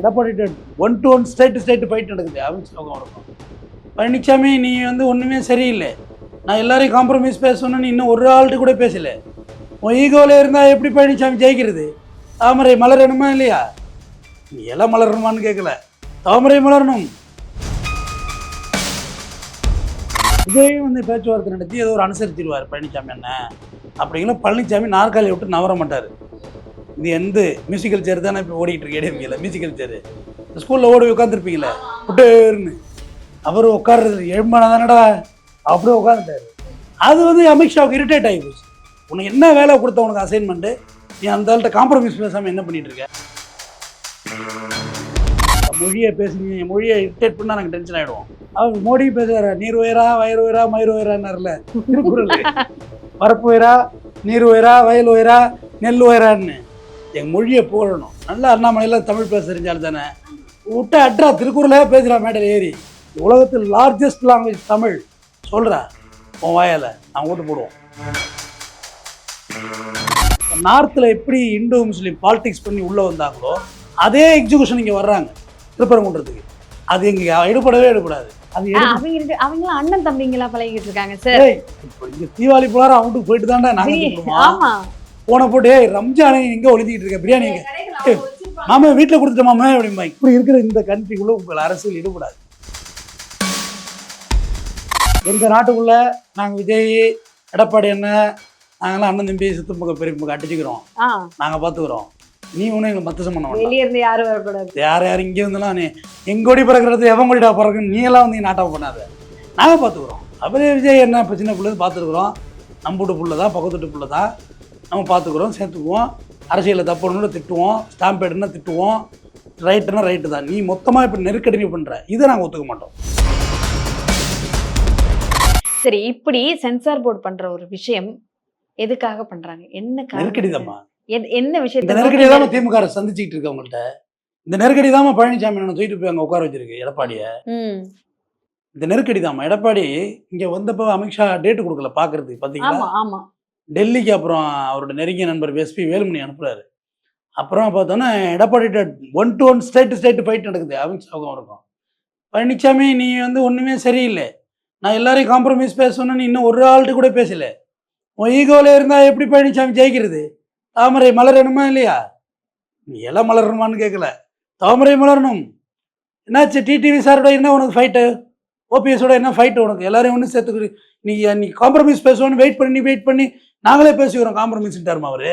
Edappadi 1-to-1 state fight நடக்குது. அவங்க இருக்கும் பழனிசாமி நீ வந்து ஒன்றுமே சரியில்லை, நான் எல்லாரையும் காம்ப்ரமைஸ் பேசணும்னு இன்னும் ஒரு ஆள்கிட்ட கூட பேசலை. உன் ஈகோவில் இருந்தால் எப்படி பழனிசாமி ஜெயிக்கிறது? தாமரை மலரணுமா இல்லையா? நீ எல்லாம் மலரணுமான்னு கேட்கல, தாமரை மலரணும். விஜயும் வந்து பேச்சுவார்த்தை நடத்தி ஏதோ ஒரு அனுசரிச்சிருவார் பழனிசாமி என்ன அப்படிங்கிற. பழனிசாமி நாற்காலியை விட்டு நவர மாட்டார். இது எந்த மியூசிக்கல் சேர் தானே இப்போ ஓடிக்கிட்டு இருக்கு ஏடிஎம்கேல. மியூசிக்கல் சேர் ஸ்கூலில் ஓடி உட்காந்துருப்பீங்களே புட்டேர்னு, அவர் உட்கார்றது எழும்பனா தானடா அப்படியே உட்காந்துட்டாரு. அது வந்து அமித்ஷாவுக்கு இரிட்டேட் ஆகி போச்சு. உனக்கு என்ன வேலை கொடுத்த உனக்கு அசைன்மெண்ட்டு, நீ அந்த ஆள்கிட்ட காம்ப்ரமைஸ் பேசாமல் என்ன பண்ணிட்டு இருக்க? மொழியை பேசுனீங்க, மொழியை இரிட்டேட் பண்ணால் நாங்கள் டென்ஷன் ஆகிடுவோம். அவர் மோடி பேசுகிறார், நீர் உயரா வயர் உயரா மயிர் உயரான்னார்ல திருக்குறள். பரப்பு உயரா நீர் உயரா வயல் உயரா நெல் உயரான்னு எங்கள் மொழியை போடணும். நல்லா அண்ணாமலையில் தமிழ் பேச தெரிஞ்சாலும் தானே விட்ட அட்ரா திருக்குறளே பேசுகிறா மேடையில் ஏறி. உலகத்தில் லார்ஜஸ்ட் லாங்குவேஜ் தமிழ் சொல்கிறா உன் வாயால் நான் ஓட்டு போடுவோம். நார்த்தில் எப்படி இண்டோ முஸ்லீம் பாலிடிக்ஸ் பண்ணி உள்ளே வந்தாங்களோ அதே எக்ஸிகூஷன் இங்கே வர்றாங்க திருப்பரங்குன்றதுக்கு. அது இங்கே எடுபடாது. அது அவங்களாம் அண்ணன் தம்பிங்களா பழகிட்டு இருக்காங்க சார். இப்போ இங்கே தீபாவளி போலார அவங்களுக்கு போயிட்டு தாண்டா நாங்கள் போன போட்டு ரம்ஜானை இங்கே ஒழிஞ்சிக்கிட்டு இருக்க பிரியாணி மாமா வீட்டில் கொடுத்துட்ட மாமா அப்படிம்பா. இப்படி இருக்கிற இந்த கண்ட்ரிக்குள்ள உங்கள் அரசியல் ஈடுபடாது. எங்கள் நாட்டுக்குள்ள நாங்கள் விஜய் எடப்பாடி என்ன நாங்களாம் அண்ணன் தம்பி சித்தப்பக்கம் பெரிய அடிச்சுக்கிறோம், நாங்கள் பார்த்துக்கிறோம். நீ ஒன்றும் எங்களுக்கு மத்த சம்பந்தம் வெளியே இருந்து யாரும் வரக்கூடாது. யார் இங்கே இருந்தெல்லாம் நீ எங்கோடி பிறக்கிறது எவங்கோடிடா பிறகுன்னு நீ எல்லாம் வந்து நாட்டம் பண்ணாத, நாங்கள் பார்த்துக்குறோம். அப்படியே விஜய் என்ன இப்போ சின்ன பிள்ளை பார்த்துருக்குறோம், நம்ம வீட்டு பிள்ளை தான் பக்கத்து வீட்டு பிள்ளை தான், நம்ம பார்த்துக்குறோம் சேர்த்துக்குவோம். அரசியலில் தப்புன்னு திட்டுவோம், ஸ்டாம்ப் எடுன்னா திட்டுவோம், ரைட்டுன்னா ரைட்டு தான். நீ மொத்தமாக இப்போ நெருக்கடி பண்ணுற, இதை நாங்கள் ஒத்துக்க மாட்டோம். சரி, இப்படி சென்சார் போர்டு பண்ற ஒரு விஷயம் எதுக்காக பண்றாங்க? என்ன நெருக்கடி தான்மா. என்ன விஷயம்? இந்த நெருக்கடி தான் திமுக சந்திச்சுட்டு இருக்கு அவங்கள்ட்ட. இந்த நெருக்கடி தான் பழனிசாமி நான் தூக்கிட்டு போய் அங்கே உட்கார வச்சிருக்கு எடப்பாடியை. இந்த நெருக்கடி தான். எடப்பாடி இங்கே வந்தப்போ அமித்ஷா டேட்டு கொடுக்கல பார்க்கறதுக்கு பார்த்தீங்களா? டெல்லிக்கு அப்புறம் அவரோட நெருங்கிய நண்பர் எஸ்பி வேலுமணி அனுப்புறாரு. அப்புறம் பார்த்தோன்னா எடப்பாடி 1-to-1 ஸ்டேட் ஃபைட் நடக்குது அமித்ஷாவுக்கும் இருக்கும். பழனிசாமி நீ வந்து ஒன்றுமே சரியில்லை, நான் எல்லாரையும் காம்ப்ரமைஸ் பேசணும்னு இன்னும் ஒரு ஆள்கிட்ட கூட பேசலை. உன் ஈகோவில் இருந்தால் எப்படி பழனிசாமி ஜெயிக்கிறது? தாமரை மலரணுமா இல்லையா? நீ எல்லாம் மலரணுமான்னு கேட்கல, தாமரை மலரணும். என்னாச்சு டிடிவி சாரோட என்ன உனக்கு ஃபைட்டு, ஓபிஎஸோட என்ன ஃபைட்டு உனக்கு? எல்லாரையும் ஒன்று சேர்த்துக்கு நீ காம்ப்ரமைஸ் பேசுவோன்னு வெயிட் பண்ணி நாங்களே பேசிக்கிறோம் காம்ப்ரமைஸ்ட்டாருமா அவர்.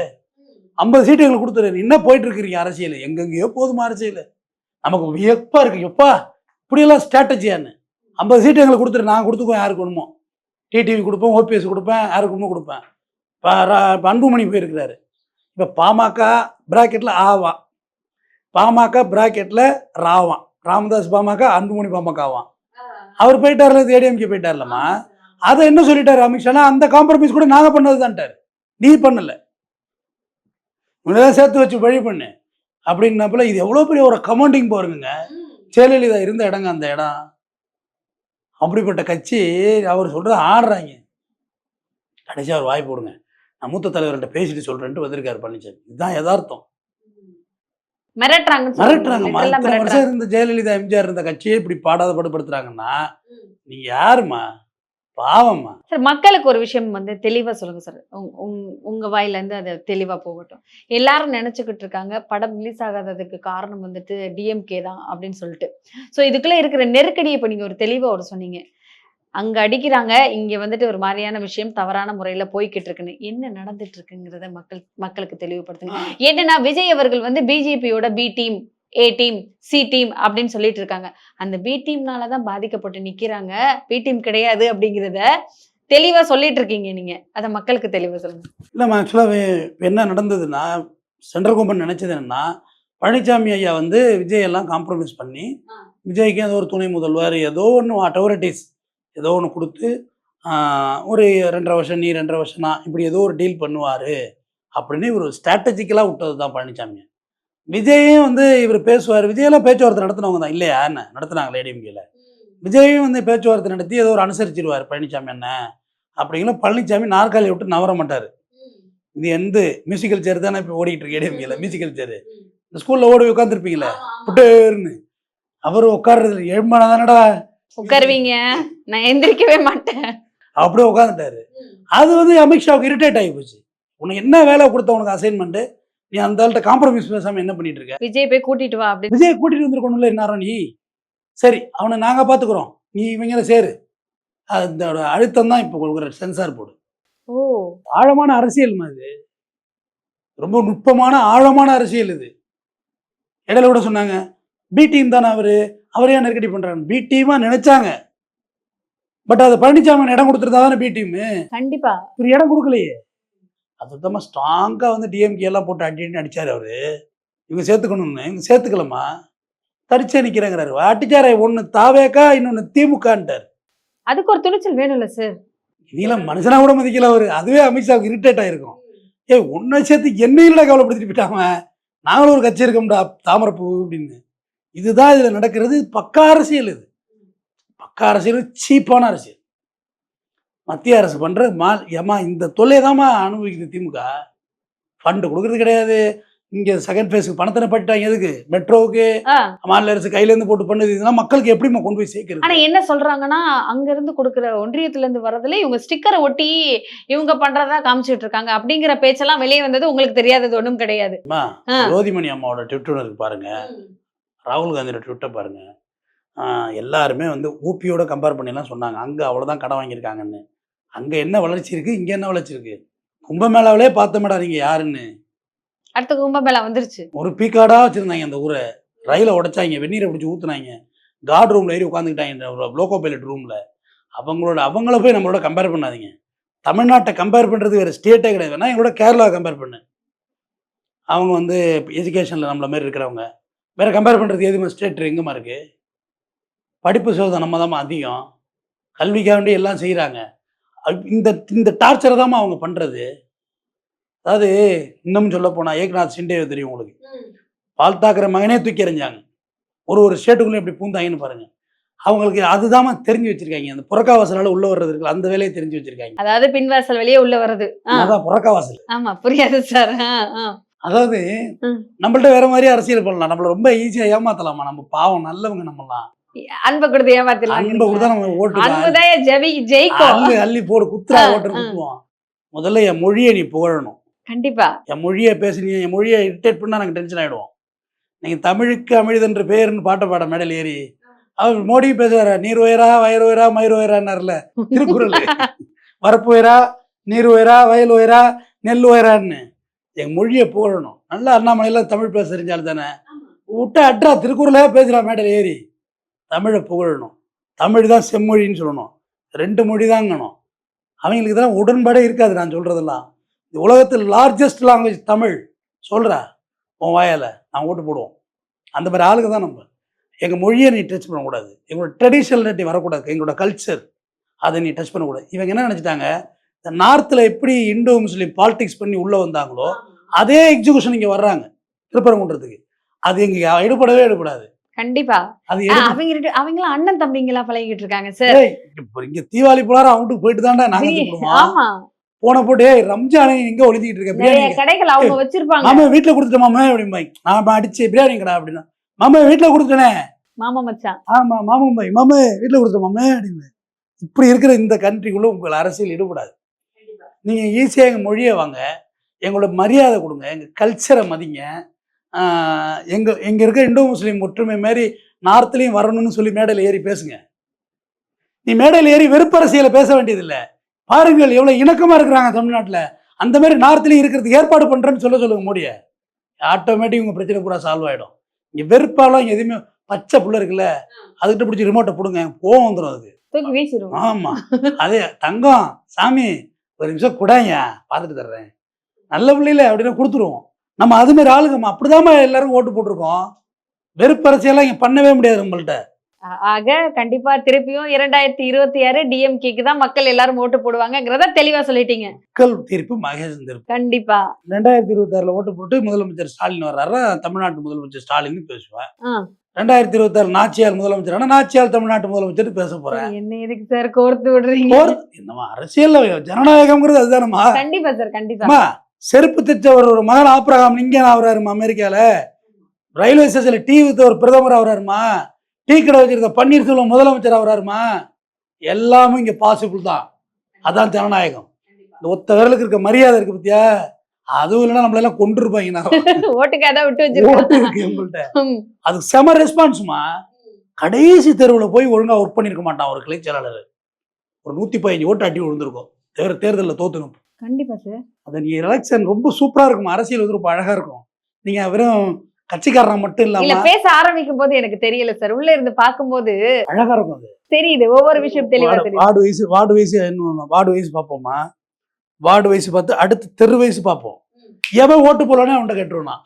50 சீட்டு எங்களுக்கு கொடுத்துரு. என்ன போயிட்டு இருக்கிறீங்க அரசியல்? எங்கெங்கேயோ போதுமா அரசியல்? நமக்கு வியப்பாக இருக்குது. எப்பா இப்படியெல்லாம் ஸ்ட்ராட்டஜியான்னு. 50 சீட்டு எங்களுக்கு கொடுத்துரு, நான் கொடுத்துக்குவோம் யாருக்கு வேணுமோ. டிடிவி கொடுப்பேன், ஓபிஎஸ் கொடுப்பேன், யாருக்கு வேணுமோ கொடுப்பேன். இப்போ அன்புமணி போயிருக்கிறாரு. இப்போ பாமக பிராக்கெட்டில் ஆவான், பாமக பிராக்கெட்டில் ராவான், ராமதாஸ் பாமக, அன்புமணி பாமகவான். அவர் போயிட்டார்ல, ஏடிஎம்கே போயிட்டார்லம்மா. அதை என்ன சொல்லிட்டாரு அமித்ஷானா, அந்த காம்ப்ரமைஸ் கூட நாங்கள் பண்ணது தான்ட்டார், நீ பண்ணலை, உன்னதான் சேர்த்து வச்சு வழி பண்ணு அப்படின்னப்பல. இது எவ்வளோ பெரிய ஒரு கமாண்டிங் பாருங்க. ஜெயலலிதா இருந்த இடங்க அந்த இடம். அப்படிப்பட்ட கட்சி அவர் சொல்கிறது ஆடுறாங்க. கடைசியாக அவர் வாய்ப்பு கொடுங்க, நான் மூத்த தலைவர்கிட்ட பேசிட்டு சொல்கிறேன்ட்டு வந்திருக்காரு பழனிசாமி. இதுதான் யதார்த்தம். மிரட்டுறாங்கம்மா. இத்தனை வருஷம் இருந்த ஜெயலலிதா எம்ஜிஆர் இருந்த கட்சியே இப்படி பாடாத படுத்துறாங்கன்னா நீங்க யாருமா? பாவம்மா. சார், மக்களுக்கு ஒரு விஷயம் வந்து தெளிவா சொல்லுங்க சார். உங்க வாயில இருந்து அது தெளிவா போகட்டும். எல்லாரும் நினைச்சுக்கிட்டு இருக்காங்க படம் ரிலீஸ் ஆகாததுக்கு காரணம் வந்துட்டு டிஎம்கே தான் அப்படின்னு சொல்லிட்டு. ஸோ இதுக்குள்ள இருக்கிற நெருக்கடியை இப்போ நீங்க ஒரு தெளிவா ஒரு சொன்னீங்க. அங்க அடிக்கிறாங்க, இங்க வந்துட்டு ஒரு மாதிரியான விஷயம் தவறான முறையில போய்கிட்டு இருக்குன்னு என்ன நடந்துட்டு இருக்குங்கிறத மக்களுக்கு தெளிவுபடுத்துங்க. என்னன்னா விஜய் அவர்கள் வந்து பிஜேபியோட B team, A team, C team அப்படின்னு சொல்லிட்டு இருக்காங்க. அந்த பி டீம்னாலதான் பாதிக்கப்பட்டு நிக்கிறாங்க, பி டீம் கிடையாது அப்படிங்கிறத தெளிவா சொல்லிட்டு இருக்கீங்க நீங்க. அதை மக்களுக்கு தெளிவா சொல்லுங்க. இல்லம்மா, ஆக்சுவலா என்ன நடந்ததுன்னா, சென்ட்ரல் கவர்மெண்ட் நினைச்சது என்னன்னா, பழனிசாமி ஐயா வந்து விஜய் எல்லாம் காம்ப்ரமைஸ் பண்ணி விஜய்க்கு ஏதோ ஒரு துணை முதல்வர் ஏதோ ஒன்று வாட்டவரிட்டிஸ் ஏதோ ஒன்று கொடுத்து ஒரு 2.5 வருஷம் நீ 2.5 வருஷம் நான் இப்படி ஏதோ ஒரு டீல் பண்ணுவார் அப்படின்னு ஒரு ஸ்ட்ராட்டஜிக்கலாக விட்டது தான் பழனிசாமி. விஜயும் வந்து இவர் பேசுவார். விஜயெல்லாம் பேச்சுவார்த்தை நடத்தினவங்க தான் இல்லையா? என்ன நடத்துனாங்களே ஏடிஎம்கேல. விஜயும் வந்து பேச்சுவார்த்தை நடத்தி ஏதோ ஒரு அனுசரிச்சிருவார் பழனிசாமி என்ன அப்படிங்கிற. பழனிசாமி நாற்காலியை விட்டு நவர மாட்டார். இது எந்த மியூசிக்கல் சேர் தானே இப்போ ஓடிக்கிட்டு இருக்கு ஏடிஎம்கேல. மியூசிக்கல் சேர் இந்த ஸ்கூல்ல ஓடி உட்காந்துருப்பீங்களே புட்டேர்னு அவர் உட்கார்றது எழும்பானா தானடா உட்காருவீங்க, நான் எந்திரிக்கவே மாட்டேன். அப்படியே உட்காந்துட்டாரு. அது வந்து அமித்ஷாவுக்கு இரிட்டேட் ஆகி போச்சு. உனக்கு என்ன வேலை கொடுத்த உனக்கு அசைன்மெண்ட், நீ அந்த ஆள்கிட்ட காம்ப்ரமைஸ் பேசாம என்ன பண்ணிட்டு இருக்க? விஜய் போய் கூட்டிட்டு வா அப்படின்னு. விஜய் கூட்டிட்டு வந்துருக்கணும்ல இன்னாரம் நீ. சரி அவனை நாங்க பாத்துக்கிறோம், நீ இவங்கள சேரு. அதோட அழுத்தம் தான் இப்போ கொடுக்குற சென்சார் போர்டு. ஓ, ஆழமான அரசியல் இது, ரொம்ப நுட்பமான ஆழமான அரசியல் இது. இடையில கூட சொன்னாங்க பி டீம் தானே அவரே நெருக்கடி பண்றாங்க. பி டீமா நினைச்சாங்க, பட் அது பழனிசாமி இடம் கொடுத்துருந்தா தானே பி டீம். கண்டிப்பா ஒரு இடம் கொடுக்கலையே. அது சுத்தமா ஸ்ட்ராங்கா வந்து டிஎம்கே எல்லாம் போட்டு அடின்னு அடிச்சாரு அவரு. இவங்க சேர்த்துக்கணும்னு, இவங்க சேர்த்துக்கலாமா, தரிச்சே நிக்கிறேங்கிறாரு. அடிச்சாரு. ஒண்ணு தாவேக்கா, இன்னொன்னு திமுகன்ட்டார். அதுக்கு ஒரு துணிச்சல் வேணும்ல சார். நீலாம் மனுஷனா கூட மதிக்கல அவரு. அதுவே அமித்ஷாவுக்கு இரிட்டேட் ஆயிருக்கும். உன்னை சேர்த்து என்னையில கவலைப்படுத்திட்டு போயிட்டாம, நாங்களும் ஒரு கட்சி இருக்கோம்டா தாமரப்பூ அப்படின்னு. இதுதான் இதுல நடக்கிறது. பக்கா அரசியல். இது பக்கா அரசியல், சீப்பான அரசியல். மத்திய அரசு பண்ற ஏமா இந்த தொல்லை தான்மா அனுபவிக்குது திமுக. ஃபண்டு கொடுக்கறது கிடையாது. இங்க செகண்ட் ஃபேஸ்க்கு பணத்தை பட்டாங்க. எதுக்கு? மெட்ரோவுக்கு மாநில அரசு கையில இருந்து போட்டு பண்ணுது. இதெல்லாம் மக்களுக்கு எப்படிமா கொண்டு போய் சேர்க்கிறது? ஆனா என்ன சொல்றாங்கன்னா, அங்க இருந்து கொடுக்குற ஒன்றியத்துல இருந்து வரதுல இவங்க ஸ்டிக்கரை ஒட்டி இவங்க பண்றதா காமிச்சிட்டு இருக்காங்க அப்படிங்கிற பேச்செல்லாம் வெளியே வந்தது உங்களுக்கு தெரியாதது ஒண்ணும் கிடையாது. ஜோதிமணி அம்மாவோட ட்விட்டர் இருக்கு பாருங்க, ராகுல் காந்தியோட ட்விட்டர் பாருங்க. எல்லாருமே வந்து ஊபியோட கம்பேர் பண்ணிலாம் சொன்னாங்க. அங்க அவ்வளவுதான் கடன் வாங்கியிருக்காங்கன்னு. அங்க என்ன வளர்ச்சி இருக்கு, இங்க என்ன வளர்ச்சி இருக்கு? கும்பமேளாவிலே பார்த்தோமேடா நீங்க யாருன்னு. அடுத்த கும்பமேளா வந்துருச்சு. ஒரு பீக்காடா வச்சிருந்தாங்க அந்த ஊரை. ரயில உடைச்சாங்க, வெந்நீரை பிடிச்சி ஊத்துனாங்க, கார்டு ரூம்ல ஏறி உட்காந்துக்கிட்டாங்க, லோகோ பைலட் ரூம்ல. அவங்கள போய் நம்மளோட கம்பேர் பண்ணாதீங்க. தமிழ்நாட்டை கம்பேர் பண்றது வேற ஸ்டேட்டே கிடையாது. வேணா எங்களோட கேரளாவை கம்பேர் பண்ணு. அவங்க வந்து எஜுகேஷன்ல நம்மள மாதிரி இருக்கிறவங்க. வேற கம்பேர் பண்றது எதுவுமே ஸ்டேட் எங்கம்மா இருக்கு? படிப்பு சோதனை நம்ம தான் அதிகம். கல்விக்காக வேண்டி எல்லாம் செய்யறாங்க. இந்த டார்ச்சரை தான் அவங்க பண்றது. அதாவது இன்னும் சொல்ல போனா ஏக்நாத் சிண்டே தெரியும் உங்களுக்கு. பால் தாக்கரே மகனே தூக்கி எறிஞ்சாங்க. ஒரு ஸ்டேட்டுக்குள்ள எப்படி பூந்தாங்கன்னு பாருங்க. அவங்களுக்கு அதுதான் தெரிஞ்சு வச்சிருக்காங்க. அந்த புறக்காவாசலால உள்ள வர்றது இருக்குல்ல, அந்த வேலையை தெரிஞ்சு வச்சிருக்காங்க. அதாவது பின்வாசல் வெளியே உள்ள வர்றது. அதான் புறக்காவாசல். ஆமா, புரியாது சார். அதாவது நம்மள்ட்ட வேற மாதிரி அரசியல் பண்ணலாம். நம்மள ரொம்ப ஈஸியா ஏமாத்தலாமா? நம்ம பாவம் நல்லவங்க. நம்மலாம் அன்பை கொடுத்து ஏமாத்தலாம். அன்பை கொடுத்தா நம்ம ஓட்டு அள்ளி போடு குத்துறா ஓட்டு குத்துவோம். முதல்ல என் மொழியை நீ புகழணும். கண்டிப்பா என் மொழியை பேசுனீங்க, என் மொழியை இரிட்டேட் பண்ணா நாங்கள் டென்ஷன் ஆயிடுவோம். நீங்க தமிழுக்கு அமிழ்தென்று பேருன்னு பாட மேடையில் ஏறி அவர் மோடி பேசுறாரு. நீர் உயரா வயர் உயரா மயிர் உயரான்னார்ல திருக்குறள். வரப்பு உயரா, நீர் உயரா, வயல் உயரா, நெல் உயரான்னு. என் மொழியை புகழணும். நல்லா அண்ணாமலையெல்லாம் தமிழ் பேச தெரிஞ்சாலும் தானே விட்டா அட்ரா திருக்குறளே பேசுறா மேடையில் ஏறி. தமிழை புகழணும். தமிழ் தான் செம்மொழின்னு சொல்லணும். 2 மொழி தாங்கணும். அவங்களுக்கு இதெல்லாம் உடன்பாடே இருக்காது. நான் சொல்றதெல்லாம் இந்த உலகத்தில் லார்ஜஸ்ட் லாங்குவேஜ் தமிழ் சொல்றா உன் வாயால நான் ஓட்டு போடுவோம். அந்த மாதிரி ஆளுங்க தான் நம்ம. எங்கள் மொழியை நீ டச் பண்ணக்கூடாது. எங்களோட ட்ரெடிஷனலிட்டி வரக்கூடாது. எங்களோட கல்ச்சர் அதை நீ டச் பண்ணக்கூடாது. இவங்க என்ன நினச்சிட்டாங்க, இந்த நார்த்தில் எப்படி இண்டோ முஸ்லீம் பாலிடிக்ஸ் பண்ணி உள்ளே வந்தாங்களோ அதே எக்ஸிகூஷன் இங்கே வர்றாங்க திருப்பரங்குன்றதுக்கு. அது எங்க எடுபடாது. கண்டிப்பா அது அவங்களாம் அண்ணன் தம்பிங்களா பழகிட்டு இருக்காங்க சார். இங்க தீபாவளி போலார அவங்களுக்கு போயிட்டு தாண்டா நாங்க போன போட்டு ரம்ஜான் எங்க ஒளிஞ்சிட்டு இருக்க பிரியாணி கடைகள் அவங்க வச்சிருப்பாங்க. மாமா வீட்டுல கொடுத்துட்டேன் மாமா அப்படிம்பாங்க. நான் அடிச்சு பிரியாணி கடை அப்படின்னா மாமா வீட்டுல கொடுத்துட்டேனே மாமா மச்சான். ஆமா மாமா பாய் மாமா வீட்டுல கொடுத்த மாமா அப்படின்னு. இப்படி இருக்கிற இந்த கண்ட்ரிக்குள்ள உங்கள் அரசியல் ஈடுபடாது. நீங்க ஈஸியா எங்க மொழியை வாங்க, எங்களோட மரியாதை கொடுங்க, எங்க கல்ச்சரை மதிங்க. எங்க இருக்க இண்டோ முஸ்லீம் ஒற்றுமை மாதிரி நார்த்லயும் வரணும்னு சொல்லி மேடையில் ஏறி பேசுங்க. நீ மேடையில் ஏறி வெறுப்பரசியலை பேச வேண்டியதில்லை. பாருங்கள் எவ்வளவு இணக்கமா இருக்கிறாங்க தமிழ்நாட்டில். அந்த மாதிரி நார்த்லயும் இருக்கிறதுக்கு ஏற்பாடு பண்றேன்னு சொல்லுங்க மோடியை. ஆட்டோமேட்டிக் உங்க பிரச்சனை பூரா சால்வ் ஆயிடும். இங்க வெறுப்பாலாம் எதுவுமே பச்சை புள்ள இருக்குல்ல, அதுக்கிட்ட பிடிச்சி ரிமோட்டை போடுங்க, கோவம் வந்துடும். அதுக்கு ஆமா அதே தங்கம் சாமி ஒரு நிமிஷம் கூடாங்க பார்த்துட்டு தர்றேன் நல்ல பிள்ளைல அப்படின்னு கொடுத்துருவோம். நம்ம அது மாதிரி ஆளுங்கம்மா அப்படிதாம்மா எல்லாரும் ஓட்டு போட்டிருக்கோம். வெறுப்பரசியெல்லாம் இங்க பண்ணவே முடியாது நம்மள்ட்ட. ஆக கண்டிப்பா திருப்பியும் 2026 டிஎம்கேக்கு தான் மக்கள் எல்லாரும் ஓட்டு போடுவாங்கிறத தெளிவா சொல்லிட்டீங்க. மக்கள் தீர்ப்பு மகேசன் தீர்ப்பு. கண்டிப்பா 2026 ஓட்டு போட்டு முதலமைச்சர் ஸ்டாலின் வர்றாரு. தமிழ்நாட்டு முதலமைச்சர் ஸ்டாலின் பேசுவேன். 2026 நாச்சியார் முதலமைச்சர், நாச்சியார் தமிழ்நாட்டு முதலமைச்சர் பேச போறேன். என்ன எதுக்கு சார் கோர்த்து விடுறீங்க? என்னமா அரசியல் ஜனநாயகம்ங்கிறது அதுதானமா? கண்டிப்பா சார் கண்டிப்பா. செருப்பு தைச்ச ஒரு மகன் ஆப்ரஹாம் லிங்கன் ஆகுறாருமா அமெரிக்கால. ரயில்வே ஸ்டேஷன்ல டீ வித்த ஒரு பிரதமர் ஆகிறாருமா, டீ கடை வச்சிருக்க பன்னீர்செல்வம் முதலமைச்சர் ஆகிறாருமா. எல்லாமே இங்க பாசிபிள் தான். அதான் ஜனநாயகம். இந்த ஒத்த விரலுக்கு இருக்க மரியாதை இருக்கு பத்தியா, அதுவும் இல்லைன்னா நம்மள எல்லாம் கொண்டிருப்பாங்க. ஓட்டுக்காக தான் விட்டு ஓட்டு வச்சிருக்காங்க. இருக்கு உங்கள்கிட்ட, அதுக்கு செம ரெஸ்பான்ஸுமா. கடைசி தெருவில் போய் ஒழுங்கா ஒர்க் பண்ணிருக்க மாட்டான் ஒரு கிளை செயலாளர். ஒரு 115 ஓட்டு அடி விழுந்திருக்கும் தேர்தலில் தோத்துணும். கண்டிப்பா சார். அது நீ எலெக்ஷன் ரொம்ப சூப்பரா இருக்கும், அரசியல் வந்து ரொம்ப அழகா இருக்கும். நீங்க வெறும் கட்சிக்காரனா மட்டும் இல்ல இல்லாம பேச ஆரம்பிக்கும் போது எனக்கு தெரியல சார், உள்ள இருந்து பார்க்கும்போது அழகா இருக்கும். அது தெரியுது, ஒவ்வொரு விஷயம் தெளிவா தெரியுது. வார்டு வயசு வார்டு வயசு பார்ப்போமா, வார்டு வயசு பார்த்து அடுத்து தெரு வயசு பார்ப்போம். எவன் ஓட்டு போடலன்னு அவன்கிட்ட கேட்டுருவா,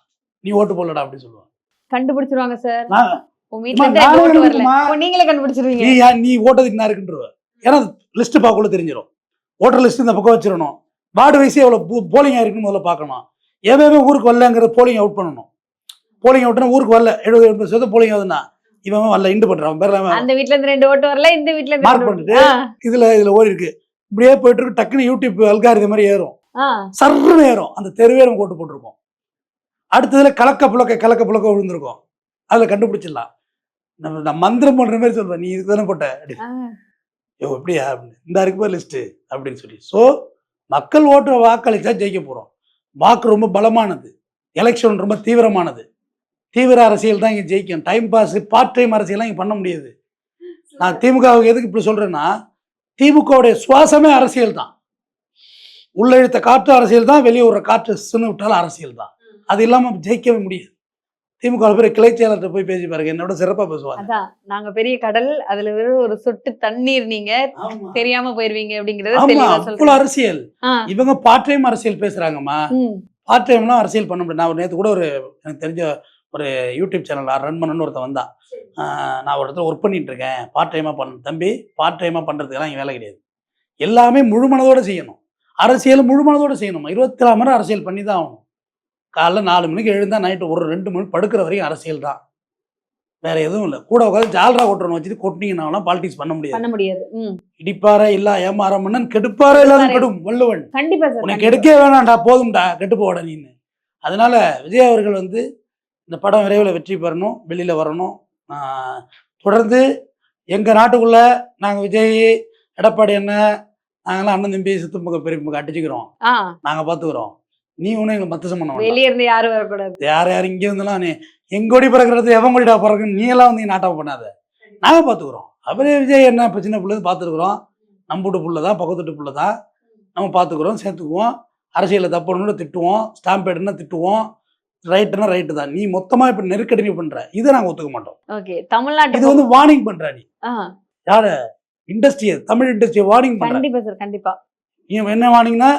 நீ ஓட்டு போடலடா அப்படின்னு சொல்லுவான். கண்டுபிடிச்சிருவாங்க சார். நான் உங்க வீட்டுல இருந்து நானே ஓட்டு வரல, இருக்குமா? அப்போ நீங்களே கண்டுபிடிச்சிருவீங்க. நீ ஓட்டதுக்கு நான் இருக்குன்றவ. ஏன்னா லிஸ்ட் பார்க்கக்குள்ள தெரிஞ்சிடும். ஓட்டர் லிஸ்ட் இந்த பக்கம் வச்சிடணும். வார்டு வயசு எவ்வளவு போலிங் ஆயிருக்குன்னு முதல்ல பார்க்கணும். எவன் ஊருக்கு வரலங்கிறத போலிங் அவுட் பண்ணணும். போலிங் அவுட்னா ஊருக்கு வரல 70-80% போலிங் ஆகுதுன்னா இவன் வரல இண்டு பண்றான் பேர்ல அந்த வீட்ல இருந்து 2 ஓட்டு வரல, இந்த வீட்ல இருந்து மார்க் பண்ணிட்டு இதுல ஓடி இருக்கு. இப்படியே போயிட்டு இருக்கு. டக்குன்னு யூடியூப் அல்காரிதம் மாதிரி ஏறும், சர்ன்னு ஏறும். அந்த தெருவே நம்ம ஓட்டு போட்டிருக்கோம். அடுத்ததுல கலக்க புழக்க விழுந்திருக்கும். அதுல கண்டுபிடிச்சிடலாம். நம்ம மந்திரம் பண்ற மாதிரி சொல்லுவேன், நீ இதுக்கு தானே போட்ட எப்படியா அப்படின்னு, இந்த இருக்கு லிஸ்ட் அப்படின்னு சொல்லி. ஸோ மக்கள் ஓட்டு வாக்களிச்சா ஜெயிக்க போறோம். வாக்கு ரொம்ப பலமானது, எலெக்ஷன் ரொம்ப தீவிரமானது. தீவிர அரசியல் தான் இங்கே ஜெயிக்கும். டைம் பாஸ் பார்ட் டைம் அரசியல்லாம் இங்கே பண்ண முடியாது. நான் திமுகவுக்கு எதுக்கு இப்படி சொல்றேன்னா, திமுகவுடைய சுவாசமே அரசியல் தான். உள்ள இழுத்த காற்று அரசியல் தான், வெளியே ஒரு காற்று சின்ன விட்டாலும் அரசியல் தான். அது இல்லாமல் ஜெயிக்கவே முடியாது. திமுக பேர் கிளை செயலர்கிட்ட போய் பேசி பாருங்க, என்னோட சிறப்பா பேசுவாங்க. அதான் நாங்க பெரிய கடல், அதுல வெறும் ஒரு சொட்டு தண்ணீர், நீங்க தெரியாம போயிருவீங்க அப்படிங்கறது தெளிவா சொல்றேன். அவ்வளவு அரசியல். இவங்க பார்ட் டைம் அரசியல் பேசுறாங்கம்மா. பார்ட் டைம்லாம் அரசியல் பண்ண முடியாது. நான் நேற்று கூட ஒரு எனக்கு தெரிஞ்ச ஒரு யூடியூப் சேனல் ரன் பண்ணணும்னு ஒருத்தன் வந்தான். நான் ஒரு இடத்துல ஒர்க் பண்ணிட்டு இருக்கேன், பார்ட் டைமாக பண்ண தம்பி. பார்ட் டைமாக பண்ணுறதுக்கெல்லாம் இங்கே வேலை கிடையாது. எல்லாமே முழு மனதோடு செய்யணும். அரசியல் முழு மனதோடு செய்யணும். 24 மணி நேரம் அரசியல் பண்ணி தான் ஆகணும். காலைல 4 மணிக்கு எழுந்தா நைட்டு ஒரு 2 மணி படுக்கிற வரைக்கும் அரசியல் தான், வேற எதுவும் இல்லை. கூட உட்காந்து ஜால்ரா கொட்டுறவங்க வச்சுட்டு கொட்டினீங்கன்னா பாலிடிக்ஸ் பண்ண முடியாது. இடிப்பாறை இல்லா ஏமாற மன்னன் கெடுப்பாறை இல்லாத கெடும் வள்ளுவன். கண்டிப்பா உனக்கு கெடுக்கவே வேணாம்டா, போதும்டா, கெட்டு போட நீன்னு. அதனால விஜய் அவர்கள் வந்து இந்த படம் விரைவில் வெற்றி பெறணும், வெளியில் வரணும். தொடர்ந்து எங்கள் நாட்டுக்குள்ளே நாங்கள் விஜய், எடப்பாடி அண்ணன், நாங்களாம் அண்ணன் தம்பி சித்தம்பக்க பெரியப்பங்க அடிச்சுக்கிறோம், நாங்கள் பார்த்துக்குறோம். நீ ஒன்றும் எங்களை மத்த சம்பந்தம் வெளியே இருந்து யாரும் வரக்கூடாது. யார் இங்கே வந்துலாம் நீ எங்கோடி பிறக்கிறது எவன் கொடிடா பிறகுன்னு நீ எல்லாம் வந்து நாட்டம் பண்ணாத, நாங்கள் பார்த்துக்குறோம். அவரே விஜய் என்ன இப்போ சின்ன பிள்ளை பார்த்துருக்குறோம், நம்ம வீட்டு பிள்ளை தான், பக்கத்து வீட்டு பிள்ளை தான், நம்ம பார்த்துக்குறோம், சேர்த்துக்குவோம். அரசியலில் தப்புன்னு திட்டுவோம், ஸ்டாம்ப் பேடுன்னா திட்டுவோம், ரைட்டுனா ரைட்டு தான். நீ மொத்தமா இப்ப நெருக்கடி பண்ற, இதை நாங்க ஒத்துக்க மாட்டோம். ஓகே, தமிழ்நாட்டு இது வந்து வார்னிங் பண்ற. நீ யார இண்டஸ்ட்ரியை, தமிழ் இண்டஸ்ட்ரியை வார்னிங் பண்ற. கண்டிப்பா சார், கண்டிப்பா. நீ என்ன வார்னிங்னா,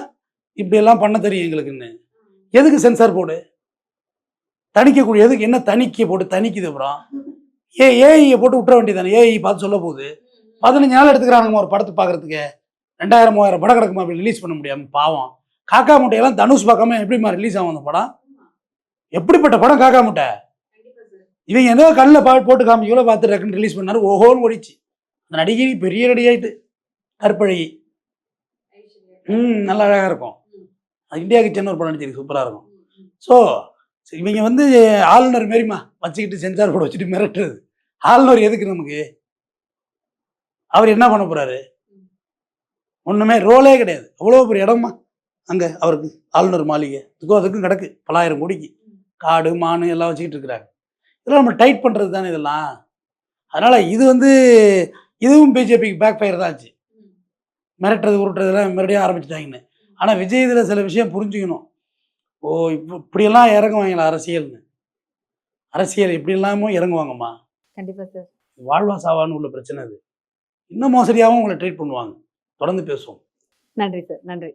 இப்படி எல்லாம் பண்ண தெரியும் எங்களுக்குன்னு. எதுக்கு சென்சார் போர்டு தணிக்கக்கூடிய, எதுக்கு என்ன தணிக்கை போட்டு தணிக்குது? அப்புறம் ஏஐயை போட்டு விட்டுற வேண்டியதானே. ஏஐ பார்த்து சொல்ல போகுது. 15 நாள் எடுத்துக்கிறானுங்க ஒரு படத்தை பார்க்கறதுக்கு. 2000-3000 படம் கிடக்குமா அப்படி ரிலீஸ் பண்ண முடியாம? பாவம். காக்கா முட்டையெல்லாம் தனுஷ் பார்க்காம எப்படிமா ரிலீஸ் ஆகும் அந்த படம்? எப்படிப்பட்ட படம் காக்கா முட்டை? இவங்க ஏதோ கல்லில் போட்டு காமிக்கல பார்த்து டக்குன்னு ரிலீஸ் பண்ணாரு, ஓஹோன்னு ஓடிச்சு. அந்த நடிகை பெரிய நடிகை ஆயிட்டு, கற்பழகி. நல்லா அழகாக இருக்கும். இந்தியா கிச்சன் ஒரு படம் நடிச்சிருக்கு, சூப்பராக இருக்கும். ஸோ இவங்க வந்து ஆளுநர் மாரிமா வச்சுக்கிட்டு சென்சார் போர்டு வச்சுட்டு மிரட்டுறது. ஆளுநர் எதுக்கு நமக்கு? அவர் என்ன பண்ண போறாரு? ஒன்றுமே ரோலே கிடையாது. அவ்வளோ பெரிய இடமா அங்கே அவருக்கு ஆளுநர் மாளிகை, அதுக்கும் கிடக்கு பலாயிரம் கோடிக்கு. காடு மானு எல்லாம் வச்சுக்கிட்டு இருக்கிறாங்க. இதெல்லாம் நம்ம டைட் பண்ணுறது தானே இதெல்லாம். அதனால் இது வந்து இதுவும் பிஜேபிக்கு பேக் ஃபயர் தான் ஆச்சு. மிரட்டுறது உருட்டுறதுலாம் மறுபடியும் ஆரம்பிச்சிட்டாங்கன்னு. ஆனால் விஜய் இதில் சில விஷயம் புரிஞ்சுக்கணும். ஓ இப்படியெல்லாம் இறங்குவாங்களா அரசியல்னு? அரசியல் இப்படி இல்லாமல் இறங்குவாங்கம்மா. கண்டிப்பாக சார். வாழ்வா சாவான்னு உள்ள பிரச்சனை அது. இன்னும் மோசடியாகவும் உங்களை ட்ரீட் பண்ணுவாங்க. தொடர்ந்து பேசுவோம். நன்றி சார், நன்றி.